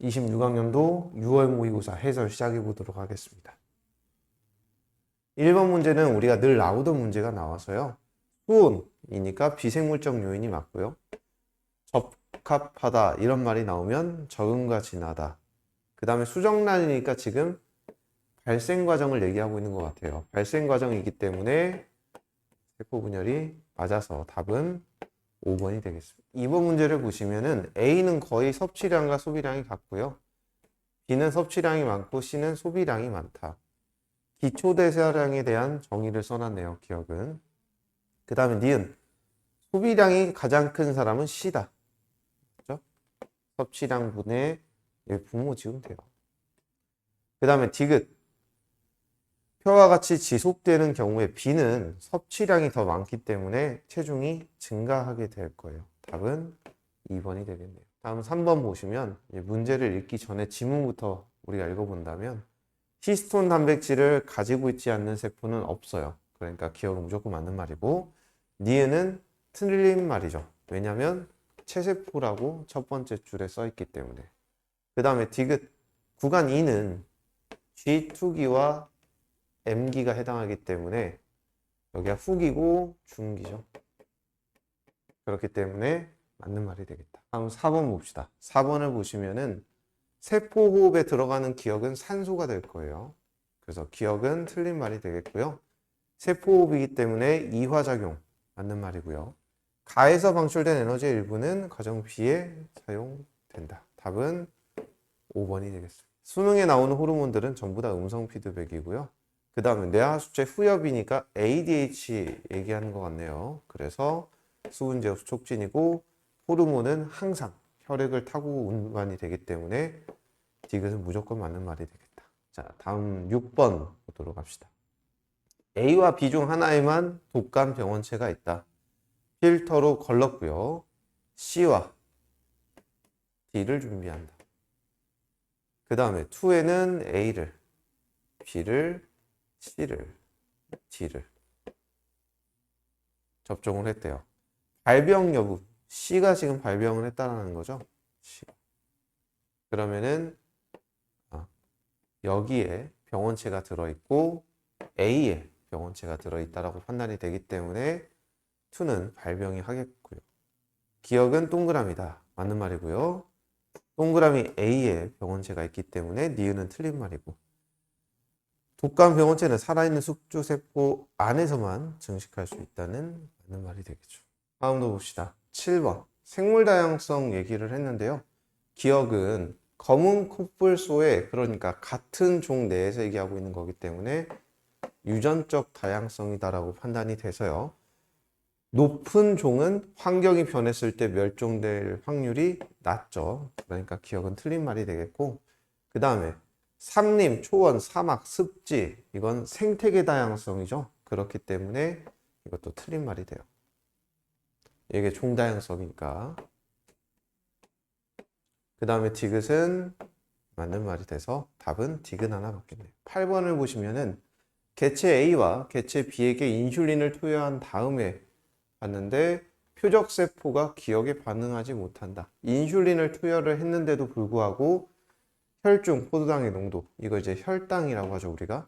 26학년도 6월 모의고사 해설 시작해 보도록 하겠습니다. 1번 문제는 우리가 늘 나오던 문제가 나와서요. 수온이니까 비생물적 요인이 맞고요. 적합하다 이런 말이 나오면 적응과 진하다. 그 다음에 수정란이니까 지금 발생 과정을 얘기하고 있는 것 같아요. 발생 과정이기 때문에 세포 분열이 맞아서 답은 5번이 되겠습니다. 2번 문제를 보시면은 A는 거의 섭취량과 소비량이 같고요. B는 섭취량이 많고 C는 소비량이 많다. 기초대사량에 대한 정의를 써놨네요. 기억은. 그 다음에 니은 소비량이 가장 큰 사람은 C다. 그렇죠? 섭취량 분의 분모 지우면 돼요. 그 다음에 디귿 표와 같이 지속되는 경우에 B는 섭취량이 더 많기 때문에 체중이 증가하게 될 거예요. 답은 2번이 되겠네요. 다음 3번 보시면 문제를 읽기 전에 지문부터 우리가 읽어본다면 히스톤 단백질을 가지고 있지 않는 세포는 없어요. 그러니까 기억은 무조건 맞는 말이고 니은은 틀린 말이죠. 왜냐하면 체세포라고 첫 번째 줄에 써 있기 때문에. 그 다음에 디귿 구간 2는 G2기와 M기가 해당하기 때문에 여기가 후기고 중기죠. 그렇기 때문에 맞는 말이 되겠다. 다음 4번 봅시다. 4번을 보시면은 세포 호흡에 들어가는 기억은 산소가 될 거예요. 그래서 기억은 틀린 말이 되겠고요. 세포 호흡이기 때문에 이화작용 맞는 말이고요. 가에서 방출된 에너지의 일부는 가정 B에 사용된다. 답은 5번이 되겠습니다. 수능에 나오는 호르몬들은 전부 다 음성 피드백이고요. 그 다음에 뇌하수체 후엽이니까 ADH 얘기하는 것 같네요. 그래서 수분제흡수 촉진이고 호르몬은 항상 혈액을 타고 운반이 되기 때문에 디귿은 무조건 맞는 말이 되겠다. 자, 다음 6번 보도록 합시다. A와 B 중 하나에만 독감 병원체가 있다. 필터로 걸렀고요. C와 D를 준비한다. 그 다음에 2에는 A를, B를, C를, D를 접종을 했대요. 발병 여부, C가 지금 발병을 했다는 거죠. C. 그러면은 여기에 병원체가 들어있고 A에 병원체가 들어있다라고 판단이 되기 때문에 2는 발병이 하겠고요. 기억은 동그라미다. 맞는 말이고요. 동그라미 A에 병원체가 있기 때문에 니은은 틀린 말이고 독감 병원체는 살아있는 숙주세포 안에서만 증식할 수 있다는 맞는 말이 되겠죠. 다음도 봅시다. 7번 생물 다양성 얘기를 했는데요. 기억은 검은 콧불소에 그러니까 같은 종 내에서 얘기하고 있는 거기 때문에 유전적 다양성이다라고 판단이 돼서요. 높은 종은 환경이 변했을 때 멸종될 확률이 낮죠. 그러니까 기억은 틀린 말이 되겠고 그 다음에 산림, 초원, 사막, 습지 이건 생태계 다양성이죠. 그렇기 때문에 이것도 틀린 말이 돼요. 이게 종 다양성이니까. 그 다음에 디귿은 맞는 말이 돼서 답은 디귿 하나 맞겠네요. 8번을 보시면은 개체 A와 개체 B에게 인슐린을 투여한 다음에 봤는데 표적세포가 기억에 반응하지 못한다. 인슐린을 투여를 했는데도 불구하고 혈중, 포도당의 농도 이걸 이제 혈당이라고 하죠. 우리가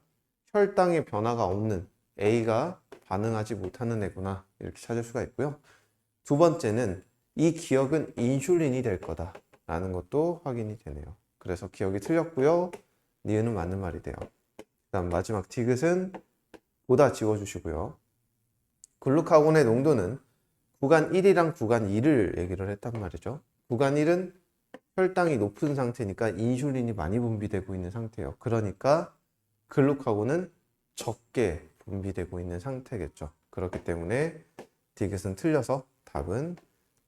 혈당의 변화가 없는 A가 반응하지 못하는 애구나 이렇게 찾을 수가 있고요. 두 번째는 이 기억은 인슐린이 될 거다 라는 것도 확인이 되네요. 그래서 기억이 틀렸고요. 니은은 맞는 말이 돼요. 그 다음 마지막 디귿은 보다 지워주시고요. 글루카곤의 농도는 구간 1이랑 구간 2를 얘기를 했단 말이죠. 구간 1은 혈당이 높은 상태니까 인슐린이 많이 분비되고 있는 상태예요. 그러니까 글루카곤은 적게 분비되고 있는 상태겠죠. 그렇기 때문에 디귿은 틀려서 답은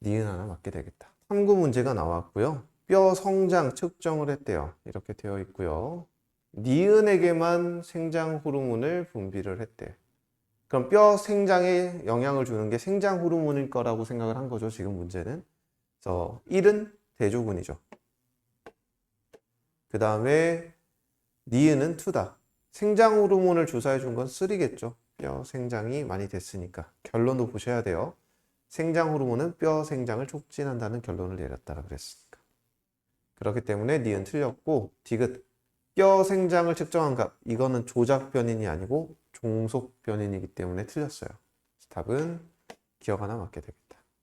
니은 하나 맞게 되겠다. 3구 문제가 나왔고요. 뼈 성장 측정을 했대요. 이렇게 되어 있고요. 니은에게만 생장 호르몬을 분비를 했대요. 그럼 뼈 생장에 영향을 주는 게 생장 호르몬일 거라고 생각을 한 거죠. 지금 문제는. 그래서 1은 대조군이죠. 그 다음에 니은은 2다. 생장 호르몬을 주사해 준 건 3겠죠. 뼈 생장이 많이 됐으니까. 결론도 보셔야 돼요. 생장 호르몬은 뼈 생장을 촉진한다는 결론을 내렸다고 그랬으니까. 그렇기 때문에 니은 틀렸고, 디귿 뼈 생장을 측정한 값, 이거는 조작 변인이 아니고 종속 변인이기 때문에 틀렸어요. 답은 기억 하나 맞게 되겠다.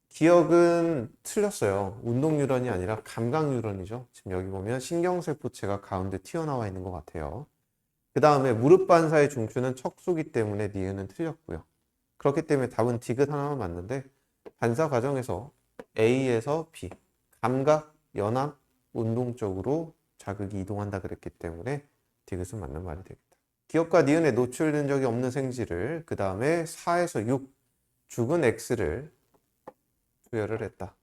기억은 틀렸어요. 운동 뉴런이 아니라 감각 뉴런이죠. 지금 여기 보면 신경세포체가 가운데 튀어나와 있는 것 같아요. 그 다음에 무릎 반사의 중추는 척수기 때문에 니은은 틀렸고요. 그렇기 때문에 답은 디귿 하나만 맞는데, 반사 과정에서 A에서 B, 감각, 연합, 운동 쪽으로 자극이 이동한다 그랬기 때문에 디귿은 맞는 말이 되겠다. 기억과 니은에 노출된 적이 없는 생지를 그 다음에 4에서 6, 죽은 X를 투여를 했다.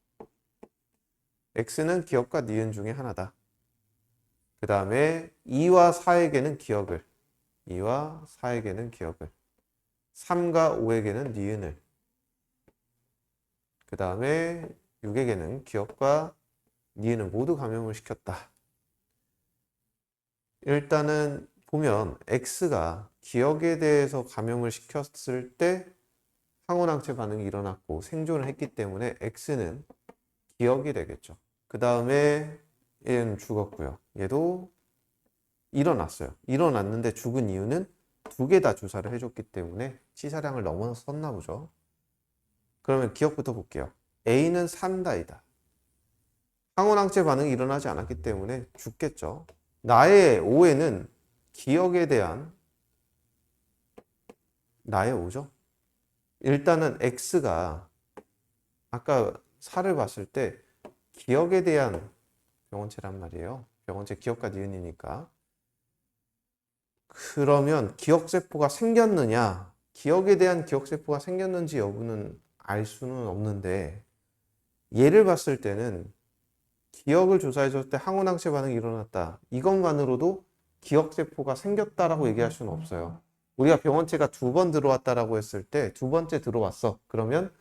X는 기억과 니은 중에 하나다. 그 다음에 2와 4에게는 기억을, 2와 4에게는 기억을, 3과 5에게는 니은을, 그 다음에 6에게는 기억과 니은을 모두 감염을 시켰다. 일단은 보면 X가 기억에 대해서 감염을 시켰을 때 항원항체 반응이 일어났고 생존을 했기 때문에 X는 기억이 되겠죠. 그 다음에 얘는 죽었고요. 얘도 일어났어요. 일어났는데 죽은 이유는 두 개 다 주사를 해줬기 때문에 치사량을 넘어섰나 보죠. 그러면 기억부터 볼게요. A는 산다이다. 항원항체 반응이 일어나지 않았기 때문에 죽겠죠. 나의 오해는 기억에 대한 나의 오죠. 일단은 X가 아까 4를 봤을 때 기억에 대한 병원체란 말이에요. 병원체 기억과 니은이니까. 그러면 기억세포가 생겼느냐? 기억에 대한 기억세포가 생겼는지 여부는 알 수는 없는데, 얘를 봤을 때는 기억을 조사해줬을 때 항원항체 반응이 일어났다. 이것만으로도 기억세포가 생겼다라고 얘기할 수는 없어요. 우리가 병원체가 두 번 들어왔다라고 했을 때 두 번째 들어왔어. 그러면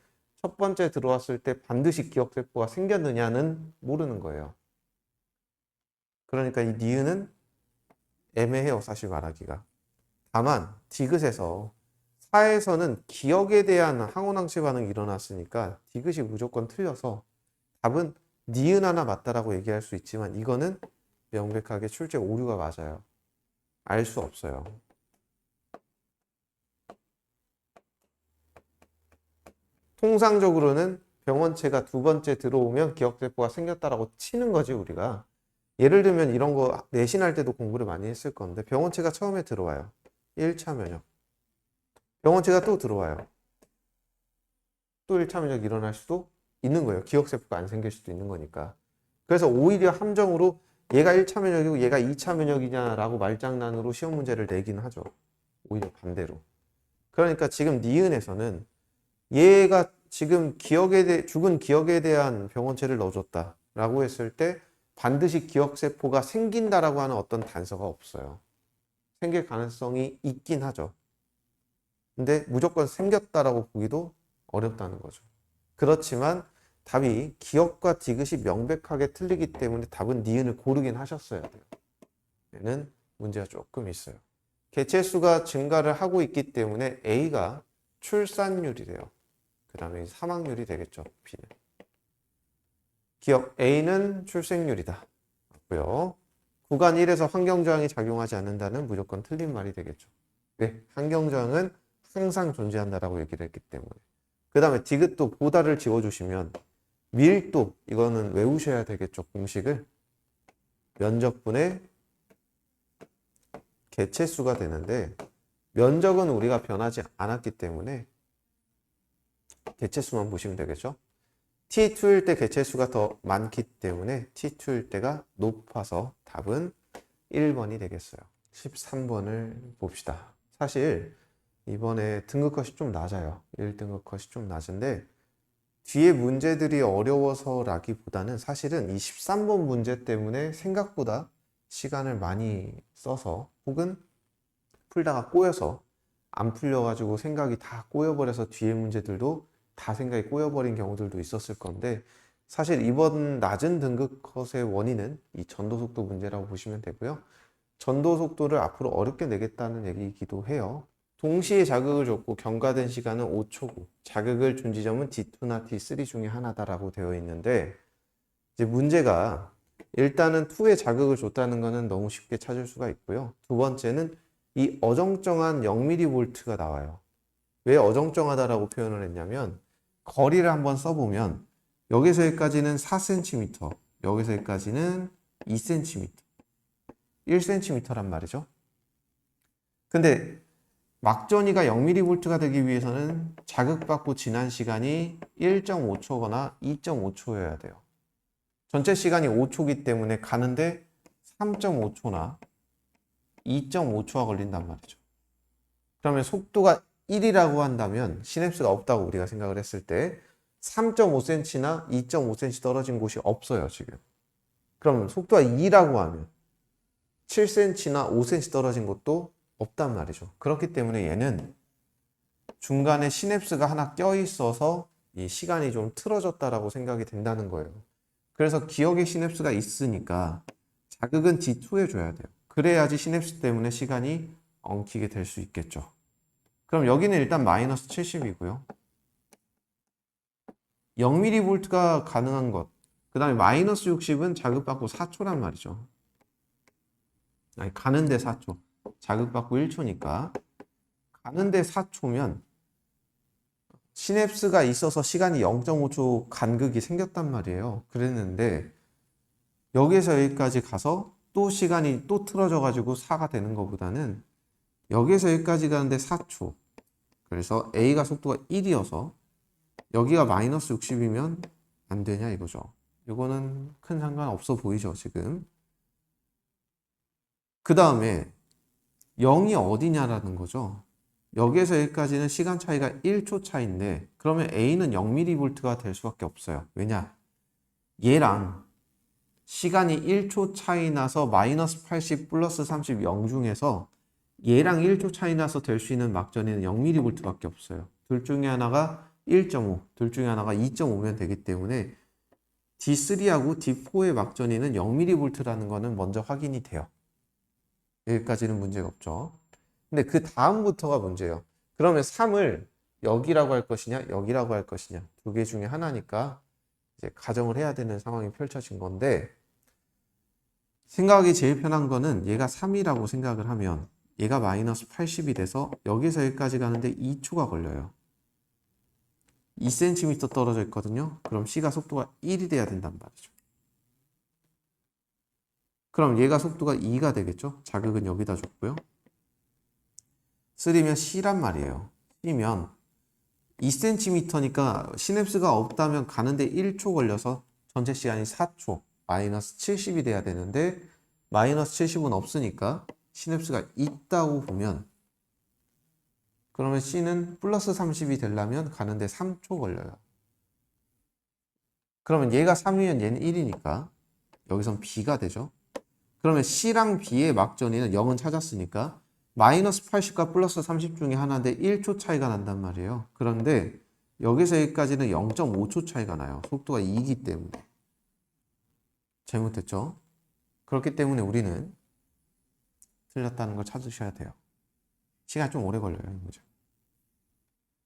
첫 번째 들어왔을 때 반드시 기억세포가 생겼느냐는 모르는 거예요. 그러니까 이 니은은 애매해요, 사실 말하기가. 다만 디귿에서 4에서는 기억에 대한 항원항체 반응이 일어났으니까 디귿이 무조건 틀려서 답은 니은 하나 맞다라고 얘기할 수 있지만 이거는 명백하게 출제 오류가 맞아요. 알 수 없어요. 통상적으로는 병원체가 두 번째 들어오면 기억세포가 생겼다라고 치는 거지, 우리가. 예를 들면 이런 거 내신할 때도 공부를 많이 했을 건데, 병원체가 처음에 들어와요. 1차 면역. 병원체가 또 들어와요. 또 1차 면역이 일어날 수도 있는 거예요. 기억세포가 안 생길 수도 있는 거니까. 그래서 오히려 함정으로 얘가 1차 면역이고 얘가 2차 면역이냐라고 말장난으로 시험 문제를 내긴 하죠. 오히려 반대로. 그러니까 지금 니은에서는 얘가 지금 죽은 기억에 대한 병원체를 넣어줬다라고 했을 때 반드시 기억세포가 생긴다라고 하는 어떤 단서가 없어요. 생길 가능성이 있긴 하죠. 근데 무조건 생겼다라고 보기도 어렵다는 거죠. 그렇지만 답이 기억과 디귿이 명백하게 틀리기 때문에 답은 니은을 고르긴 하셨어야 돼요. 얘는 문제가 조금 있어요. 개체수가 증가를 하고 있기 때문에 A가 출산율이래요. 그 다음에 사망률이 되겠죠. B는. 기억 A는 출생률이다. 맞고요. 구간 1에서 환경저항이 작용하지 않는다는 무조건 틀린 말이 되겠죠. 왜? 환경저항은 항상 존재한다라고 얘기를 했기 때문에. 그 다음에 디귿도 보다를 지워주시면 밀도, 이거는 외우셔야 되겠죠. 공식을. 면적분의 개체수가 되는데 면적은 우리가 변하지 않았기 때문에 개체수만 보시면 되겠죠. T2일 때 개체수가 더 많기 때문에 T2일 때가 높아서 답은 1번이 되겠어요. 13번을 봅시다. 사실 이번에 등급 컷이 좀 낮아요. 1등급 컷이 좀 낮은데 뒤에 문제들이 어려워서라기보다는 사실은 이 13번 문제 때문에 생각보다 시간을 많이 써서 혹은 풀다가 꼬여서 안 풀려가지고 생각이 다 꼬여버려서 뒤에 문제들도 다 생각이 꼬여버린 경우들도 있었을 건데 사실 이번 낮은 등급 컷의 원인은 이 전도속도 문제라고 보시면 되고요. 전도속도를 앞으로 어렵게 내겠다는 얘기이기도 해요. 동시에 자극을 줬고 경과된 시간은 5초고 자극을 준 지점은 D2나 D3 중에 하나다라고 되어 있는데 이제 문제가 일단은 2에 자극을 줬다는 거는 너무 쉽게 찾을 수가 있고요. 두 번째는 이 어정쩡한 0mV가 나와요. 왜 어정쩡하다라고 표현을 했냐면 거리를 한번 써보면 여기서 여기까지는 4cm, 여기서 여기까지는 2cm, 1cm란 말이죠. 근데 막전이가 0mV가 되기 위해서는 자극받고 지난 시간이 1.5초거나 2.5초여야 돼요. 전체 시간이 5초기 때문에 가는데 3.5초나 2.5초가 걸린단 말이죠. 그러면 속도가 1이라고 한다면 시냅스가 없다고 우리가 생각을 했을 때 3.5cm나 2.5cm 떨어진 곳이 없어요, 지금. 그럼 속도가 2라고 하면 7cm나 5cm 떨어진 곳도 없단 말이죠. 그렇기 때문에 얘는 중간에 시냅스가 하나 껴있어서 이 시간이 좀 틀어졌다라고 생각이 된다는 거예요. 그래서 기억에 시냅스가 있으니까 자극은 D2에 줘야 돼요. 그래야지 시냅스 때문에 시간이 엉키게 될 수 있겠죠. 그럼 여기는 일단 마이너스 70이고요. 0mV가 가능한 것. 그 다음에 마이너스 60은 자극받고 4초란 말이죠. 아니, 가는데 4초. 자극받고 1초니까. 가는데 4초면 시냅스가 있어서 시간이 0.5초 간극이 생겼단 말이에요. 그랬는데 여기에서 여기까지 가서 또 시간이 또 틀어져 가지고 4가 되는 것보다는 여기에서 여기까지 가는데 4초. 그래서 A가 속도가 1이어서 여기가 마이너스 60이면 안 되냐 이거죠. 이거는 큰 상관 없어 보이죠, 지금. 그 다음에 0이 어디냐라는 거죠. 여기에서 여기까지는 시간 차이가 1초 차이인데 그러면 A는 0mV가 될 수밖에 없어요. 왜냐? 얘랑 시간이 1초 차이 나서 마이너스 80 플러스 30 0 중에서 얘랑 1초 차이 나서 될 수 있는 막전에는 0mV밖에 없어요. 둘 중에 하나가 1.5, 둘 중에 하나가 2.5면 되기 때문에 D3하고 D4의 막전에는 0mV라는 거는 먼저 확인이 돼요. 여기까지는 문제가 없죠. 근데 그 다음부터가 문제예요. 그러면 3을 여기라고 할 것이냐, 여기라고 할 것이냐. 두 개 중에 하나니까 이제 가정을 해야 되는 상황이 펼쳐진 건데 생각하기 제일 편한 거는 얘가 3이라고 생각을 하면 얘가 마이너스 80이 돼서 여기서 여기까지 가는데 2초가 걸려요. 2cm 떨어져 있거든요. 그럼 C가 속도가 1이 돼야 된단 말이죠. 그럼 얘가 속도가 2가 되겠죠? 자극은 여기다 줬고요. 3면 C란 말이에요. C면 2cm니까 시냅스가 없다면 가는데 1초 걸려서 전체 시간이 4초, 마이너스 70이 돼야 되는데 마이너스 70은 없으니까 시냅스가 있다고 보면 그러면 C는 플러스 30이 되려면 가는데 3초 걸려요. 그러면 얘가 3이면 얘는 1이니까 여기선 B가 되죠. 그러면 C랑 B의 막전이는 0은 찾았으니까 마이너스 80과 플러스 30 중에 하나인데 1초 차이가 난단 말이에요. 그런데 여기서 여기까지는 0.5초 차이가 나요. 속도가 2이기 때문에. 잘못했죠? 그렇기 때문에 우리는 틀렸다는 걸 찾으셔야 돼요. 시간이 좀 오래 걸려요. 이 문제.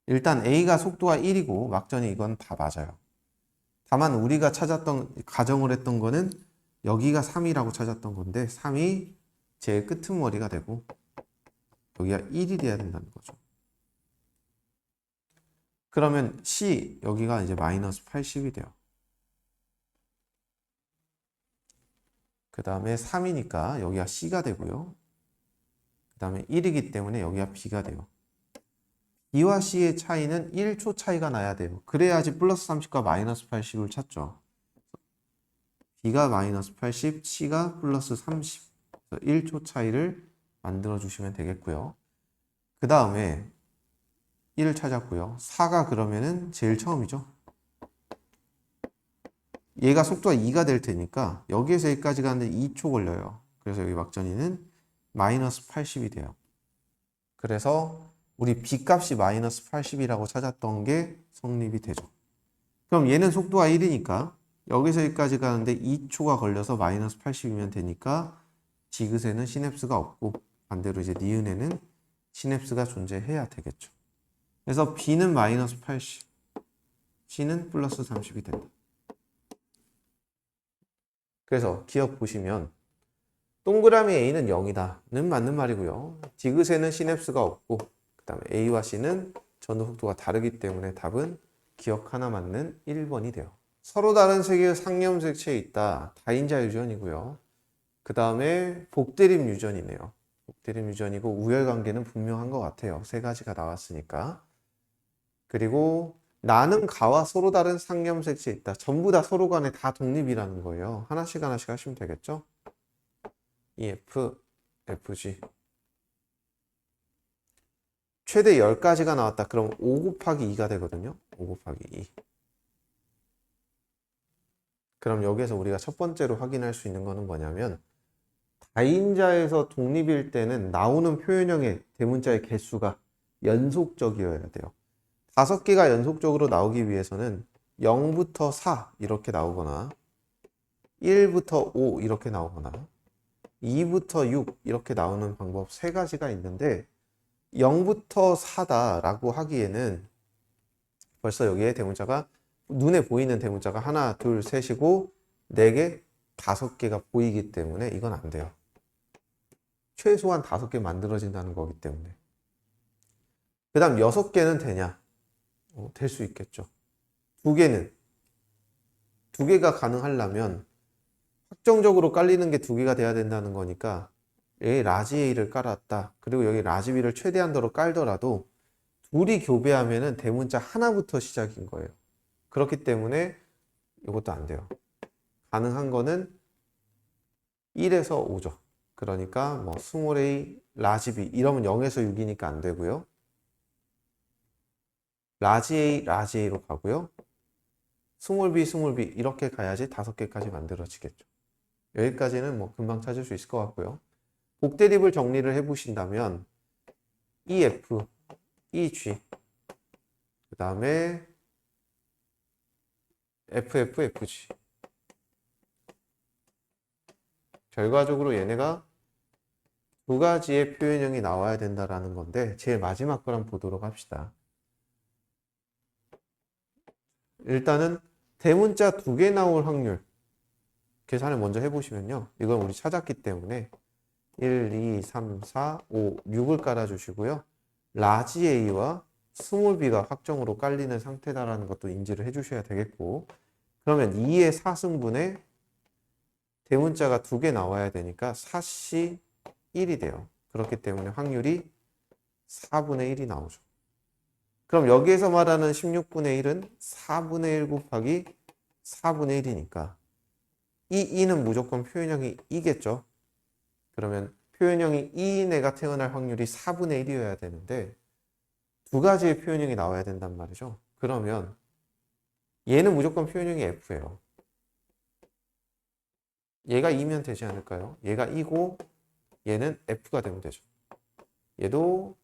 일단 A가 속도가 1이고 막전이 이건 다 맞아요. 다만 우리가 찾았던 가정을 했던 거는 여기가 3이라고 찾았던 건데 3이 제일 끄트머리가 되고 여기가 1이 돼야 된다는 거죠. 그러면 C 여기가 이제 마이너스 80이 돼요. 그 다음에 3이니까 여기가 C가 되고요. 그 다음에 1이기 때문에 여기가 B가 돼요. B와 C의 차이는 1초 차이가 나야 돼요. 그래야지 플러스 30과 마이너스 80을 찾죠. B가 마이너스 80, C가 플러스 30. 1초 차이를 만들어 주시면 되겠고요. 그 다음에 1을 찾았고요. 4가 그러면은 제일 처음이죠. 얘가 속도가 2가 될 테니까 여기에서 여기까지 가는데 2초 걸려요. 그래서 여기 막전이는 마이너스 80이 돼요. 그래서 우리 B값이 마이너스 80이라고 찾았던 게 성립이 되죠. 그럼 얘는 속도가 1이니까 여기서 여기까지 가는데 2초가 걸려서 마이너스 80이면 되니까 지그세는 시냅스가 없고 반대로 이제 니은에는 시냅스가 존재해야 되겠죠. 그래서 B는 마이너스 80, C는 플러스 30이 된다. 그래서 기억 보시면 동그라미 A는 0이다는 맞는 말이고요. 디귿에는 시냅스가 없고 그 다음에 A와 C는 전도 속도가 다르기 때문에 답은 기억 하나 맞는 1번이 돼요. 서로 다른 세계의 상념색체에 있다. 다인자 유전이고요. 그 다음에 복대립 유전이네요. 복대립 유전이고 우열관계는 분명한 것 같아요. 세 가지가 나왔으니까. 그리고 나는 가와 서로 다른 상념색체에 있다. 전부 다 서로 간에 다 독립이라는 거예요. 하나씩 하나씩 하시면 되겠죠? EF, FG. 최대 10가지가 나왔다. 그럼 5 곱하기 2가 되거든요. 5 곱하기 2. 그럼 여기에서 우리가 첫 번째로 확인할 수 있는 거는 뭐냐면 다인자에서 독립일 때는 나오는 표현형의 대문자의 개수가 연속적이어야 돼요. 5개가 연속적으로 나오기 위해서는 0부터 4 이렇게 나오거나 1부터 5 이렇게 나오거나 2부터 6 이렇게 나오는 방법 3가지가 있는데 0부터 4다라고 하기에는 벌써 여기에 대문자가 눈에 보이는 대문자가 하나, 둘, 셋이고 4개, 5개가 보이기 때문에 이건 안 돼요. 최소한 5개 만들어진다는 거기 때문에. 그 다음 6개는 되냐? 될 수 있겠죠. 2개는? 2개가 가능하려면 확정적으로 깔리는 게 2개가 돼야 된다는 거니까 여기 라지 A를 깔았다. 그리고 여기 라지 B를 최대한도로 깔더라도 둘이 교배하면은 대문자 하나부터 시작인 거예요. 그렇기 때문에 이것도 안 돼요. 가능한 거는 1에서 5죠. 그러니까 뭐 스몰 a, 라지 b 이러면 0에서 6이니까 안 되고요. 라지 a, 라지 a로 가고요. 스몰 b, 스몰 b 이렇게 가야지 5개까지 만들어지겠죠. 여기까지는 뭐 금방 찾을 수 있을 것 같고요. 복대립을 정리를 해보신다면 EF, EG 그 다음에 FF, FG 결과적으로 얘네가 2가지의 표현형이 나와야 된다라는 건데 제일 마지막 걸 한번 보도록 합시다. 일단은 대문자 2개 나올 확률 계산을 먼저 해보시면요. 이건 우리 찾았기 때문에 1, 2, 3, 4, 5, 6을 깔아주시고요. 라지 A와 스몰 b가 확정으로 깔리는 상태다라는 것도 인지를 해주셔야 되겠고 그러면 2의 4승분에 대문자가 2개 나와야 되니까 4C 1이 돼요. 그렇기 때문에 확률이 4분의 1이 나오죠. 그럼 여기에서 말하는 16분의 1은 4분의 1 곱하기 4분의 1이니까 이 2는 무조건 표현형이 2겠죠. 그러면 표현형이 2인 애가 태어날 확률이 4분의 1이어야 되는데 2가지의 표현형이 나와야 된단 말이죠. 그러면 얘는 무조건 표현형이 F예요. 얘가 2면 되지 않을까요? 얘가 2고 얘는 F가 되면 되죠. 얘도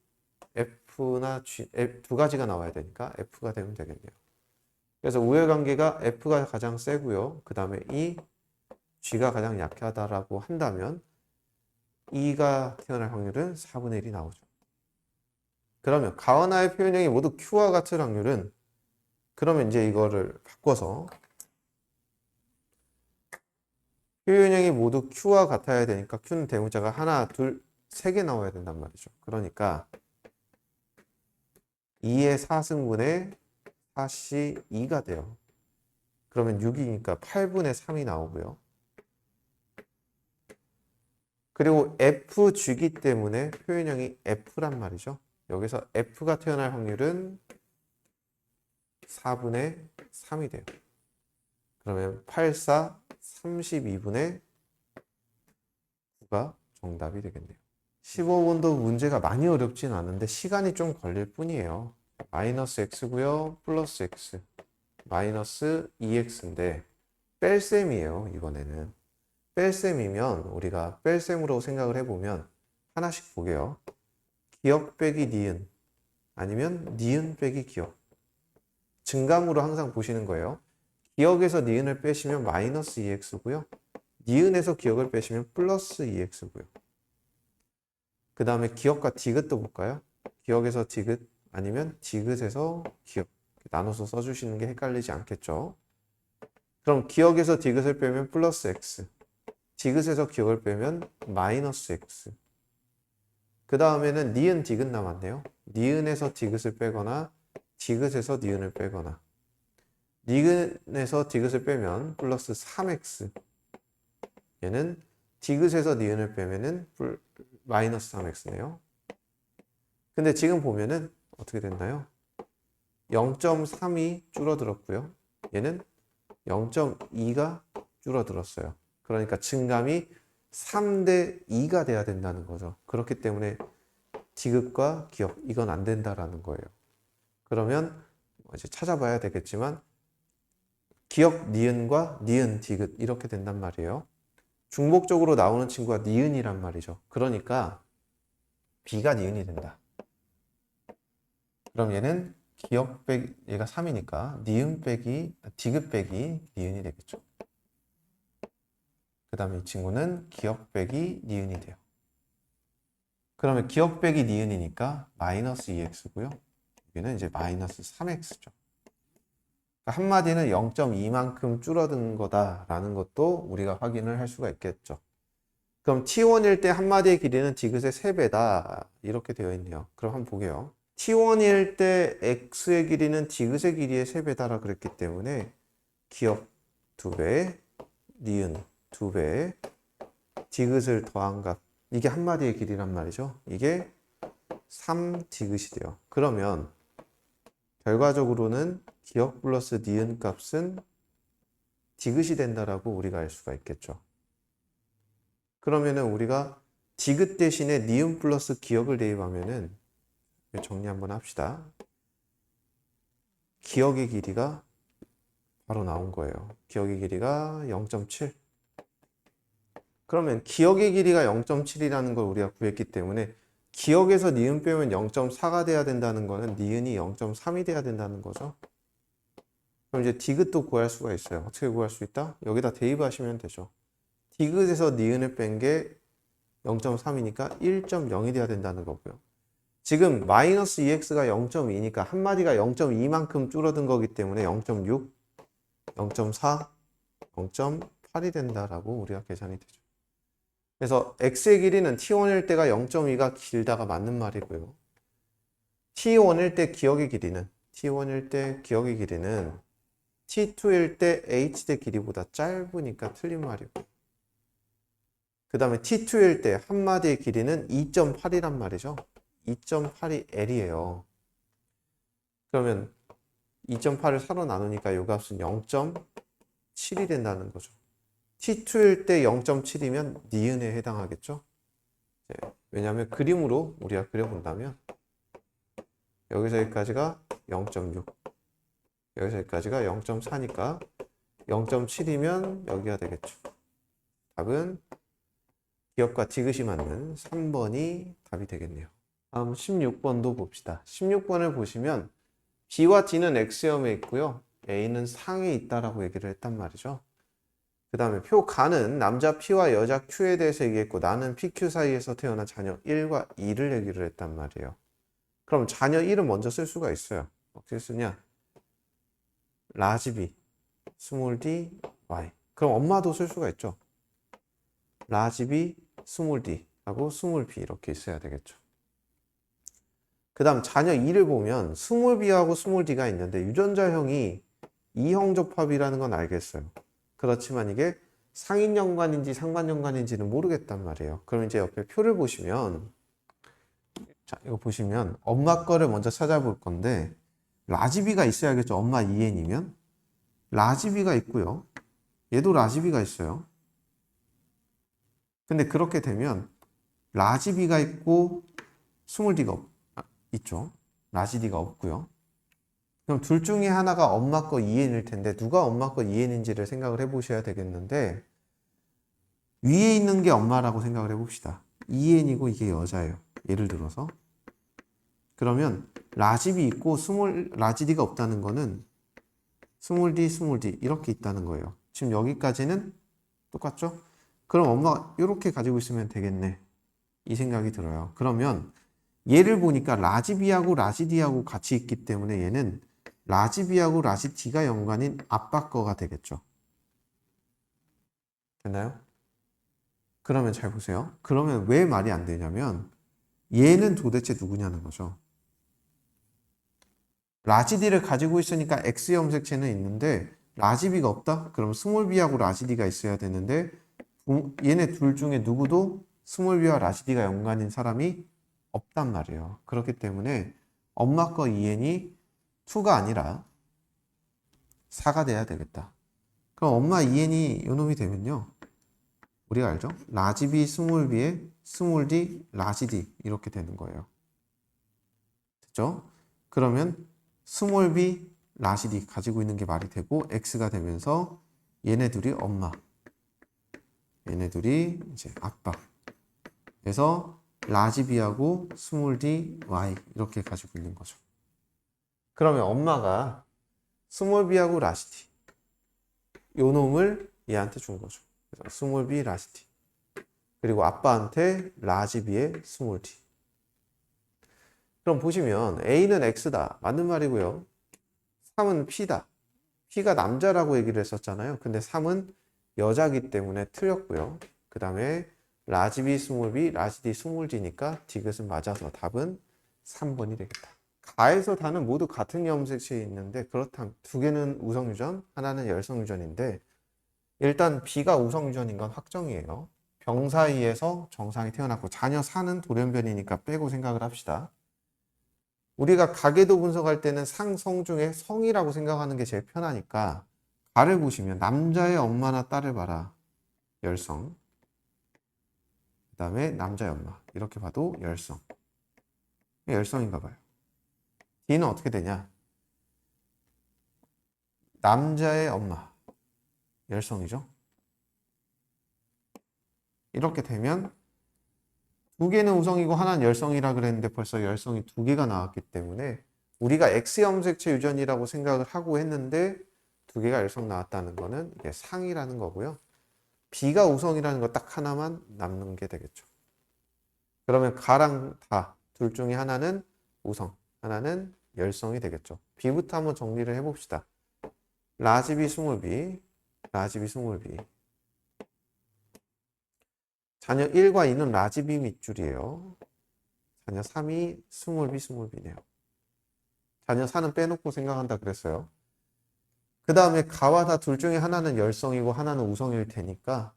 F나 G, 2가지가 나와야 되니까 F가 되면 되겠네요. 그래서 우열관계가 F가 가장 세고요. 그 다음에 이 G가 가장 약하다라고 한다면 2가 태어날 확률은 4분의 1이 나오죠. 그러면 가와나의 표현형이 모두 Q와 같은 확률은 그러면 이제 이거를 바꿔서 표현형이 모두 Q와 같아야 되니까 Q는 대문자가 하나, 둘, 3개 나와야 된단 말이죠. 그러니까 2의 4승분의 4C 2가 돼요. 그러면 6이니까 8분의 3이 나오고요. 그리고 FG이기 때문에 표현형이 F란 말이죠. 여기서 F가 태어날 확률은 4분의 3이 돼요. 그러면 8, 4, 32분의 9가 정답이 되겠네요. 15번도 문제가 많이 어렵진 않은데 시간이 좀 걸릴 뿐이에요. 마이너스 x고요. 플러스 x. 마이너스 2x인데 뺄셈이에요. 이번에는. 뺄셈이면 우리가 뺄셈으로 생각을 해보면 하나씩 보게요. 기억 빼기 니은 아니면 니은 빼기 기억. 증감으로 항상 보시는 거예요. 기억에서 니은을 빼시면 마이너스 2x고요. 니은에서 기억을 빼시면 플러스 2x고요. 그 다음에 기억과 디귿도 볼까요? 기억에서 디귿 아니면 디귿에서 기억 나눠서 써주시는 게 헷갈리지 않겠죠? 그럼 기억에서 디귿을 빼면 플러스 x 디귿에서 기억을 빼면 마이너스 x. 그 다음에는 니은 디귿 남았네요. 니은에서 디귿을 빼거나 디귿에서 니은을 빼거나 니은에서 디귿을 빼면 플러스 3x. 얘는 디귿에서 니은을 빼면은 마이너스 3x네요. 근데 지금 보면은 어떻게 됐나요? 0.3이 줄어들었고요. 얘는 0.2가 줄어들었어요. 그러니까 증감이 3대 2가 돼야 된다는 거죠. 그렇기 때문에 디귿과 기억, 이건 안 된다라는 거예요. 그러면 이제 찾아봐야 되겠지만 기억 니은과 니은 디귿 이렇게 된단 말이에요. 중복적으로 나오는 친구가 니은이란 말이죠. 그러니까 B가 니은이 된다. 그럼 얘는 기억 빼기, 얘가 3이니까 니은 빼기, 디귿 빼기 니은이 되겠죠. 그 다음에 이 친구는 기억 빼기 니은이 돼요. 그러면 기억 빼기 니은이니까 마이너스 2x고요. 여기는 이제 마이너스 3x죠. 그러니까 한마디는 0.2만큼 줄어든 거다라는 것도 우리가 확인을 할 수가 있겠죠. 그럼 T1일 때 한마디의 길이는 디귿의 3배다. 이렇게 되어 있네요. 그럼 한번 보게요. T1일 때 X의 길이는 디귿의 길이의 3배다라 그랬기 때문에 기억 2배, 니은 2배, 디귿을 더한 값. 이게 한마디의 길이란 말이죠. 이게 3디귿이 돼요. 그러면 결과적으로는 기억 플러스 니은 값은 디귿이 된다라고 우리가 알 수가 있겠죠. 그러면은 우리가 디귿 대신에 니은 플러스 기억을 대입하면은 정리 한번 합시다. 기억의 길이가 바로 나온 거예요. 기억의 길이가 0.7. 그러면 기억의 길이가 0.7이라는 걸 우리가 구했기 때문에 기억에서 니은 빼면 0.4가 돼야 된다는 거는 니은이 0.3이 돼야 된다는 거죠. 그럼 이제 디귿도 구할 수가 있어요. 어떻게 구할 수 있다? 여기다 대입하시면 되죠. 디귿에서 니은을 뺀 게 0.3이니까 1.0이 돼야 된다는 거고요. 지금 마이너스 2x가 0.2니까 한마디가 0.2만큼 줄어든 거기 때문에 0.6, 0.4, 0.8이 된다라고 우리가 계산이 되죠. 그래서 x의 길이는 t1일 때가 0.2가 길다가 맞는 말이고요. t1일 때 기억의 길이는 t1일 때 기억의 길이는 t2일 때 h대 길이보다 짧으니까 틀린 말이고, 그 다음에 t2일 때 한마디의 길이는 2.8이란 말이죠. 2.8이 L이에요. 그러면 2.8을 4로 나누니까 이 값은 0.7이 된다는 거죠. T2일 때 0.7이면 니은에 해당하겠죠. 왜냐하면 그림으로 우리가 그려본다면 여기서 여기까지가 0.6, 여기서 여기까지가 0.4니까 0.7이면 여기가 되겠죠. 답은 기억과 디귿이 맞는 3번이 답이 되겠네요. 다음 16번도 봅시다. 16번을 보시면 B와 D는 X형에 있고요. A는 상에 있다라고 얘기를 했단 말이죠. 그 다음에 표 가는 남자 P와 여자 Q에 대해서 얘기했고 나는 PQ 사이에서 태어난 자녀 1과 2를 얘기를 했단 말이에요. 그럼 자녀 1은 먼저 쓸 수가 있어요. 어떻게 쓰냐? 라지 B, 스몰 d, y. 그럼 엄마도 쓸 수가 있죠. 라지 B, 스몰 d 하고 스몰 b 이렇게 있어야 되겠죠. 그 다음 자녀 2를 보면 스몰 b하고 스몰 d가 있는데 유전자형이 이형접합이라는 건 알겠어요. 그렇지만 이게 상인연관인지 상반연관인지는 모르겠단 말이에요. 그럼 이제 옆에 표를 보시면, 자, 이거 보시면 엄마 거를 먼저 찾아볼 건데 라지비가 있어야겠죠. 엄마 2n이면 라지비가 있고요. 얘도 라지비가 있어요. 근데 그렇게 되면 라지비가 있고 스몰 d가 있죠. 라지 d가 없고요. 그럼 둘 중에 하나가 엄마 거 2n일 텐데 누가 엄마 거 2n인지를 생각을 해보셔야 되겠는데 위에 있는 게 엄마라고 생각을 해봅시다. 2n이고 이게 여자예요. 예를 들어서 그러면 라지비 있고 라지 d가 없다는 거는 스몰 d 이렇게 있다는 거예요. 지금 여기까지는 똑같죠? 그럼 엄마가 이렇게 가지고 있으면 되겠네. 이 생각이 들어요. 그러면 얘를 보니까 라지 b하고 라지 d하고 같이 있기 때문에 얘는 라지 b하고 라지 d가 연관인 아빠 거가 되겠죠. 됐나요? 그러면 잘 보세요. 그러면 왜 말이 안 되냐면 얘는 도대체 누구냐는 거죠. 라지 D를 가지고 있으니까 X 염색체는 있는데 라지 B가 없다? 그럼 스몰 b하고 라지 D가 있어야 되는데 얘네 둘 중에 누구도 스몰 b와 라지 D가 연관인 사람이 없단 말이에요. 그렇기 때문에 엄마 거 EN이 2가 아니라 4가 돼야 되겠다. 그럼 엄마 EN이 요놈이 되면요. 우리가 알죠? 라지 B 스몰 B에 스몰 D 라지 D 이렇게 되는 거예요. 됐죠? 그러면 스몰 b 라지 D 가지고 있는 게 말이 되고 x가 되면서 얘네 둘이 엄마, 얘네 둘이 이제 아빠. 그래서 라지 b하고 스몰 d y 이렇게 가지고 있는 거죠. 그러면 엄마가 스몰 b하고 라지 D 요 놈을 얘한테 준 거죠. 그래서 스몰 b 라지 D 그리고 아빠한테 라지 b의 스몰 d. 그럼 보시면 A는 X다. 맞는 말이고요. 3은 P다. P가 남자라고 얘기를 했었잖아요. 근데 3은 여자기 때문에 틀렸고요. 그 다음에 라지 B 스몰 B, 라지 D 스몰 D니까 디귿은 맞아서 답은 3번이 되겠다. 가에서 다는 모두 같은 염색체에 있는데 그렇다면 두 개는 우성유전, 하나는 열성유전인데 일단 B가 우성유전인 건 확정이에요. 병 사이에서 정상이 태어났고 자녀 사는 돌연변이니까 빼고 생각을 합시다. 우리가 가계도 분석할 때는 상성 중에 성이라고 생각하는 게 제일 편하니까 가를 보시면 남자의 엄마나 딸을 봐라. 열성. 그 다음에 남자의 엄마. 이렇게 봐도 열성. 열성인가 봐요. D는 어떻게 되냐? 남자의 엄마. 열성이죠. 이렇게 되면 두 개는 우성이고 하나는 열성이라 그랬는데 벌써 열성이 두 개가 나왔기 때문에 우리가 X염색체 유전이라고 생각을 하고 했는데 두 개가 열성 나왔다는 거는 이게 상이라는 거고요. B가 우성이라는 거 딱 하나만 남는 게 되겠죠. 그러면 가랑 다 둘 중에 하나는 우성, 하나는 열성이 되겠죠. B부터 한번 정리를 해봅시다. 라지 B 스몰 B, 라지 B 스몰 B. 자녀 1과 2는 라지 B 밑줄이에요. 자녀 3이 스몰 B 스몰 B네요. 자녀 4는 빼놓고 생각한다 그랬어요. 그 다음에 가와 다 둘 중에 하나는 열성이고 하나는 우성일 테니까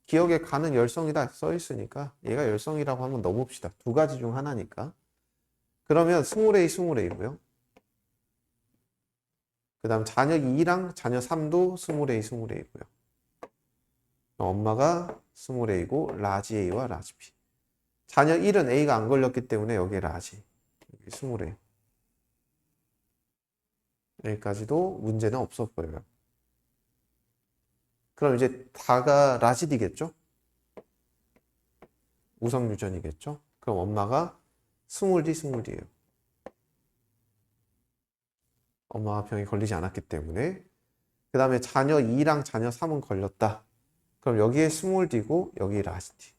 기억에 가는 열성이다 써 있으니까 얘가 열성이라고 한번 넣어봅시다. 두 가지 중 하나니까. 그러면 스몰 A 스몰 A고요. 그 다음 자녀 2랑 자녀 3도 스몰 A 스몰 A고요. 엄마가 스몰 A고 라지 A와 라지 B. 자녀 1은 A가 안 걸렸기 때문에 여기에 라지. 여기 스몰 A. 여기까지도 문제는 없어 보여요. 그럼 이제 다가 라지 D겠죠? 우성 유전이겠죠? 그럼 엄마가 스몰 D 스몰 D예요. 엄마가 병이 걸리지 않았기 때문에. 그 다음에 자녀 2랑 자녀 3은 걸렸다. 그럼 여기에 스몰 D고 여기에 라지 D.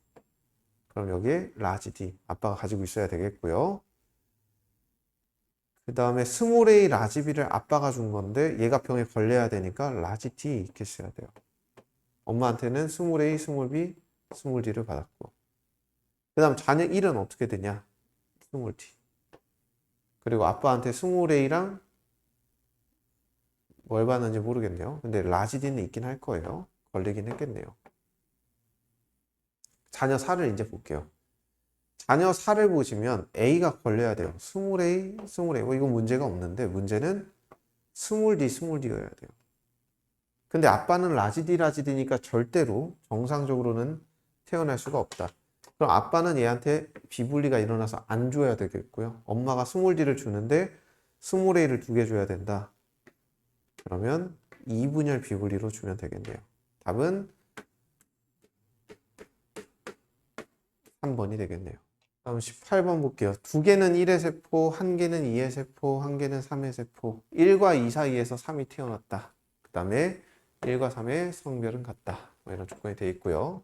그럼 여기에 라지 D. 아빠가 가지고 있어야 되겠고요. 그 다음에 스몰 A 라지 B를 아빠가 준 건데 얘가 병에 걸려야 되니까 라지 D 이렇게 써야 돼요. 엄마한테는 스몰 A, 스몰 B, 스몰 D를 받았고. 그 다음 자녀 1은 어떻게 되냐? 스몰 D. 그리고 아빠한테 스몰 A랑 뭘 받는지 모르겠네요. 근데 라지 D는 있긴 할 거예요. 걸리긴 했겠네요. 자녀 4를 이제 볼게요. 자녀 4를 보시면 A가 걸려야 돼요. 스몰 A, 스몰 A. 이건 문제가 없는데 문제는 스몰 D, 스몰 D여야 돼요. 근데 아빠는 라지 D, 라지 D니까 절대로 정상적으로는 태어날 수가 없다. 그럼 아빠는 얘한테 비분리가 일어나서 안 줘야 되겠고요. 엄마가 스몰 D를 주는데 스몰 A를 2개 줘야 된다. 그러면 2분열 비분리로 주면 되겠네요. 답은 3번이 되겠네요. 다음 18번 볼게요. 2개는 1의 세포, 1개는 2의 세포, 1개는 3의 세포. 1과 2 사이에서 3이 태어났다. 그 다음에 1과 3의 성별은 같다. 이런 조건이 되어 있고요.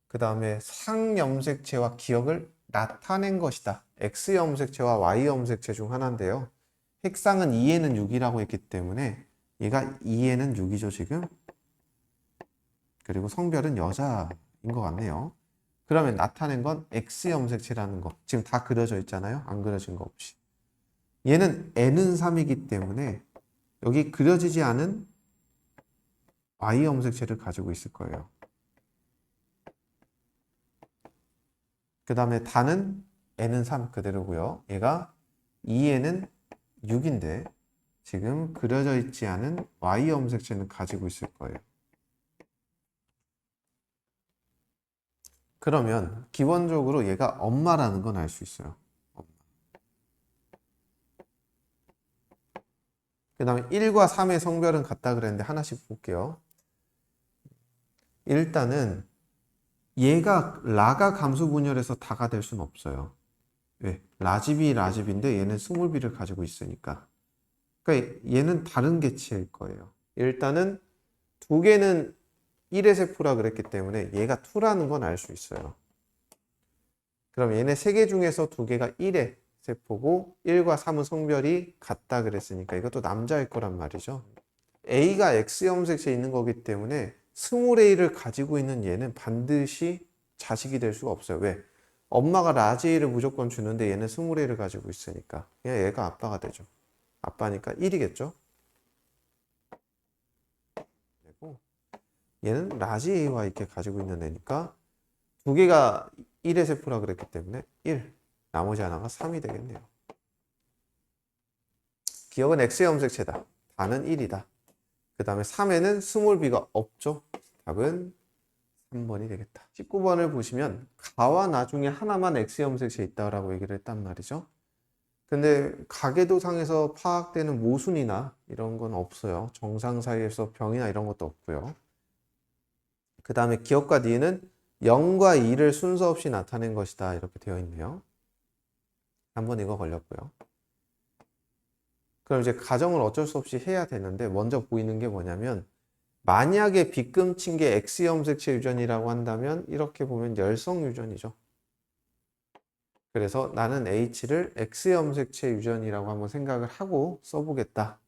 그 다음에 상염색체와 기억을 나타낸 것이다. X염색체와 Y염색체 중 하나인데요. 핵상은 2에는 6이라고 했기 때문에 얘가 2에는 6이죠 지금. 그리고 성별은 여자예요. 것 같네요. 그러면 나타낸 건 X 염색체라는 거. 지금 다 그려져 있잖아요. 안 그려진 거 없이. 얘는 N은 3이기 때문에 여기 그려지지 않은 Y 염색체를 가지고 있을 거예요. 그 다음에 단은 N은 3 그대로고요. 얘가 2N은 6인데 지금 그려져 있지 않은 Y 염색체는 가지고 있을 거예요. 그러면 기본적으로 얘가 엄마라는 건 알 수 있어요. 그 다음에 1과 3의 성별은 같다 그랬는데 하나씩 볼게요. 일단은 얘가 라가 감수 분열해서 다가 될 수는 없어요. 왜? 라집이 라집인데 얘는 스몰비를 가지고 있으니까. 그러니까 얘는 다른 개체일 거예요. 일단은 두 개는 1의 세포라 그랬기 때문에 얘가 2라는 건 알 수 있어요. 그럼 얘네 세 개 중에서 두 개가 1의 세포고 1과 3은 성별이 같다 그랬으니까 이것도 남자일 거란 말이죠. A가 X 염색체에 있는 거기 때문에 스몰 a를 가지고 있는 얘는 반드시 자식이 될 수가 없어요. 왜? 엄마가 라지 A를 무조건 주는데 얘는 스몰 a를 가지고 있으니까 그냥 얘가 아빠가 되죠. 아빠니까 1이겠죠. 얘는 라지 A와 이렇게 가지고 있는 애니까 두 개가 1의 세포라 그랬기 때문에 1, 나머지 하나가 3이 되겠네요. 기억은 X 염색체다. 다는 1이다. 그 다음에 3에는 스몰 b가 없죠. 답은 3번이 되겠다. 19번을 보시면 가와 나 중에 하나만 X 염색체에 있다라고 얘기를 했단 말이죠. 근데 가계도상에서 파악되는 모순이나 이런 건 없어요. 정상 사이에서 병이나 이런 것도 없고요. 그 다음에 기억과 니은 0과 2를 순서 없이 나타낸 것이다 이렇게 되어 있네요. 한번 이거 걸렸고요. 그럼 이제 가정을 어쩔 수 없이 해야 되는데 먼저 보이는 게 뭐냐면 만약에 빗금친 게 X 염색체 유전이라고 한다면 이렇게 보면 열성 유전이죠. 그래서 나는 H를 X 염색체 유전이라고 한번 생각을 하고 써보겠다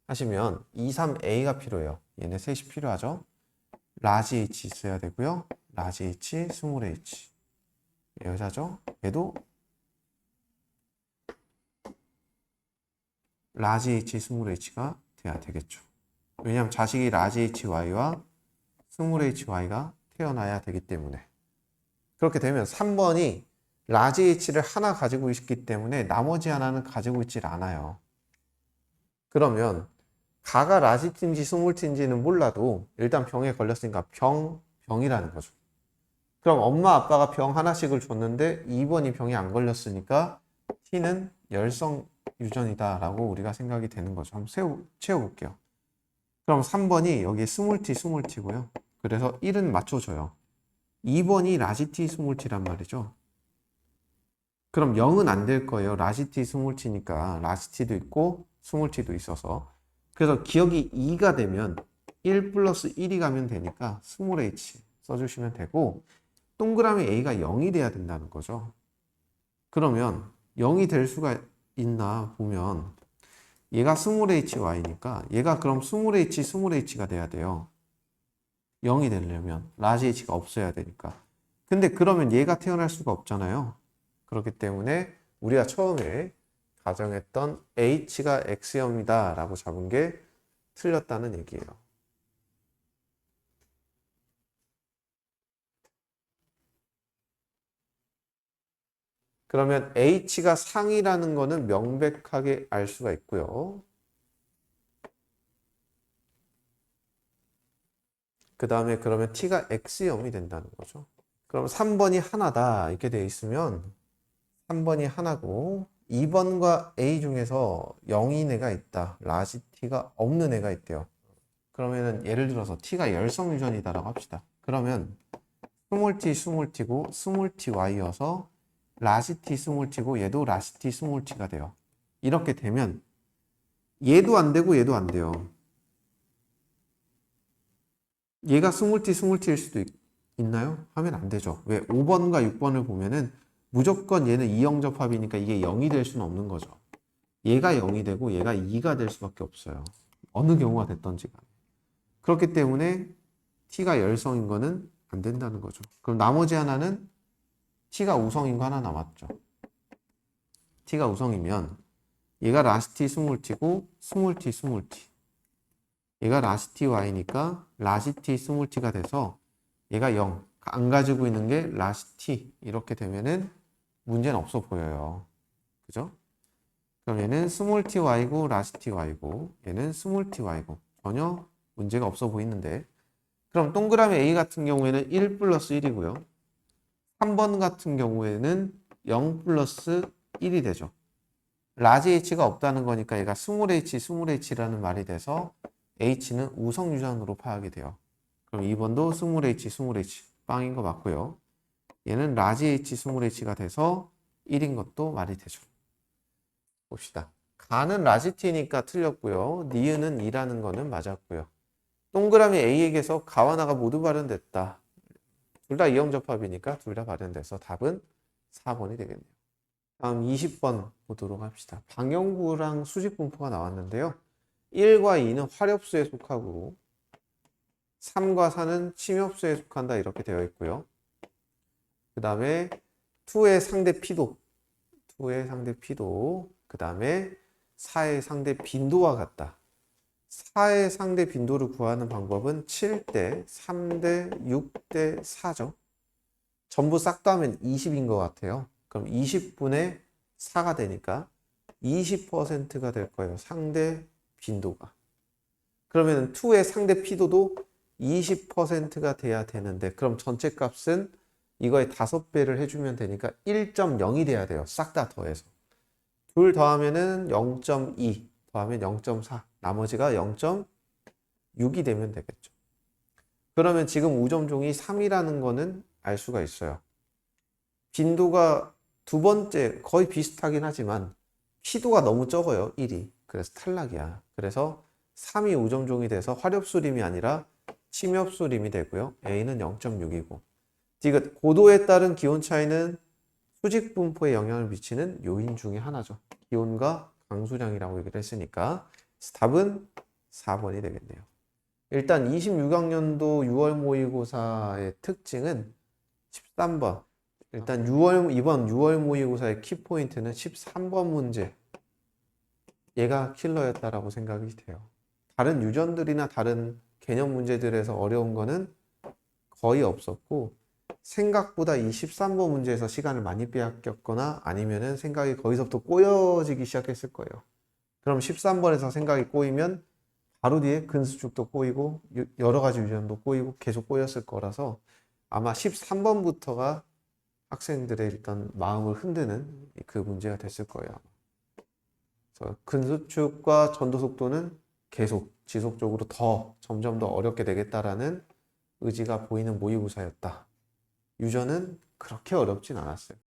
하시면 2, 3A가 필요해요. 얘네 셋이 필요하죠. 라지 H 있어야 되고요. 라지 H, 스몰 H. 여자죠. 얘도 라지 H, 스몰 H가 돼야 되겠죠. 왜냐하면 자식이 라지 HY와 스몰 HY가 태어나야 되기 때문에. 그렇게 되면 3번이 라지 H를 하나 가지고 있기 때문에 나머지 하나는 가지고 있질 않아요. 그러면 가가 라지 T인지 스몰 T인지는 몰라도 일단 병에 걸렸으니까 병이라는 거죠. 그럼 엄마 아빠가 병 하나씩을 줬는데 2번이 병이 안 걸렸으니까 T는 열성 유전이다 라고 우리가 생각이 되는 거죠. 한번 채워볼게요. 그럼 3번이 여기 스몰 T고요. 그래서 1은 맞춰줘요. 2번이 라지 T 스몰 T란 말이죠. 그럼 0은 안 될 거예요. 라지 T 스몰 T니까 라지 T도 있고 스몰 T도 있어서. 그래서 기억이 2가 되면 1 플러스 1이 가면 되니까 스몰 H 써주시면 되고 동그라미 A가 0이 돼야 된다는 거죠. 그러면 0이 될 수가 있나 보면 얘가 스몰 HY니까 얘가 그럼 스몰 H가 돼야 돼요. 0이 되려면 라지 H가 없어야 되니까. 근데 그러면 얘가 태어날 수가 없잖아요. 그렇기 때문에 우리가 처음에 가정했던 H가 X형이다 라고 잡은 게 틀렸다는 얘기예요. 그러면 H가 상이라는 거는 명백하게 알 수가 있고요. 그 다음에 그러면 T가 X형이 된다는 거죠. 그럼 3번이 하나다 이렇게 되어 있으면 3번이 하나고 2번과 A 중에서 0인 애가 있다. 라지 T가 없는 애가 있대요. 그러면은 예를 들어서 T가 열성 유전이다라고 합시다. 그러면 스몰 T 스몰 T고 스몰 T Y여서 라지 T 스몰 T고 얘도 라지 T 스몰 T가 돼요. 이렇게 되면 얘도 안 되고 얘도 안 돼요. 얘가 스몰 T 스몰 T일 수도 있나요? 하면 안 되죠. 왜? 5번과 6번을 보면은 무조건 얘는 2형 접합이니까 이게 0이 될 수는 없는 거죠. 얘가 0이 되고 얘가 2가 될 수밖에 없어요. 어느 경우가 됐던지 간에. 그렇기 때문에 T가 열성인 거는 안 된다는 거죠. 그럼 나머지 하나는 t가 우성인 거 하나 남았죠. t가 우성이면 얘가 라시티 스몰t고 스몰t 스몰t. 얘가 라시티 y니까 라시티 스몰t가 돼서 얘가 0. 안 가지고 있는 게 라시티 이렇게 되면은 문제는 없어 보여요. 그죠? 그럼 얘는 스몰t y고 라시티 y고 얘는 스몰t y고 전혀 문제가 없어 보이는데 그럼 동그라미 A 같은 경우에는 1 플러스 1이고요. 3번 같은 경우에는 0 플러스 1이 되죠. 라지 h가 없다는 거니까 얘가 스몰 h라는 말이 돼서 h는 우성 유전으로 파악이 돼요. 그럼 2번도 스몰 h 빵인 거 맞고요. 얘는 라지 h 스몰 h가 돼서 1인 것도 말이 되죠. 봅시다. 가는 라지 t니까 틀렸고요. 니은은 2라는 거는 맞았고요. 동그라미 A에게서 가와 나가 모두 발현됐다. 둘 다 이형접합이니까 둘 다 발현돼서 답은 4번이 되겠네요. 다음 20번 보도록 합시다. 방형구랑 수직분포가 나왔는데요. 1과 2는 화렵수에 속하고 3과 4는 침엽수에 속한다 이렇게 되어 있고요. 그 다음에 2의 상대 피도, 그 다음에 4의 상대 빈도와 같다. 4의 상대 빈도를 구하는 방법은 7대, 3대, 6대 4죠. 전부 싹 더하면 20인 것 같아요. 그럼 20분의 4가 되니까 20%가 될 거예요. 상대 빈도가. 그러면 2의 상대 피도도 20%가 돼야 되는데 그럼 전체 값은 이거의 5배를 해주면 되니까 1.0이 돼야 돼요. 싹 다 더해서. 둘 더하면은 0.2 더하면 0.4 나머지가 0.6이 되면 되겠죠. 그러면 지금 우점종이 3이라는 거는 알 수가 있어요. 빈도가 두 번째 거의 비슷하긴 하지만 피도가 너무 적어요. 1이. 그래서 탈락이야. 그래서 3이 우점종이 돼서 화렵수림이 아니라 침엽수림이 되고요. A는 0.6이고 디귿 고도에 따른 기온 차이는 수직 분포에 영향을 미치는 요인 중에 하나죠. 기온과 강수량이라고 얘기를 했으니까 답은 4번이 되겠네요. 일단 26학년도 6월 모의고사의 특징은 13번. 일단 이번 6월 모의고사의 키포인트는 13번 문제. 얘가 킬러였다라고 생각이 돼요. 다른 유전들이나 다른 개념 문제들에서 어려운 거는 거의 없었고 생각보다 이 13번 문제에서 시간을 많이 빼앗겼거나 아니면은 생각이 거기서부터 꼬여지기 시작했을 거예요. 그럼 13번에서 생각이 꼬이면 바로 뒤에 근수축도 꼬이고 여러 가지 유전도 꼬이고 계속 꼬였을 거라서 아마 13번부터가 학생들의 일단 마음을 흔드는 그 문제가 됐을 거예요. 그래서 근수축과 전도 속도는 계속 지속적으로 점점 더 어렵게 되겠다라는 의지가 보이는 모의고사였다. 유전은 그렇게 어렵진 않았어요.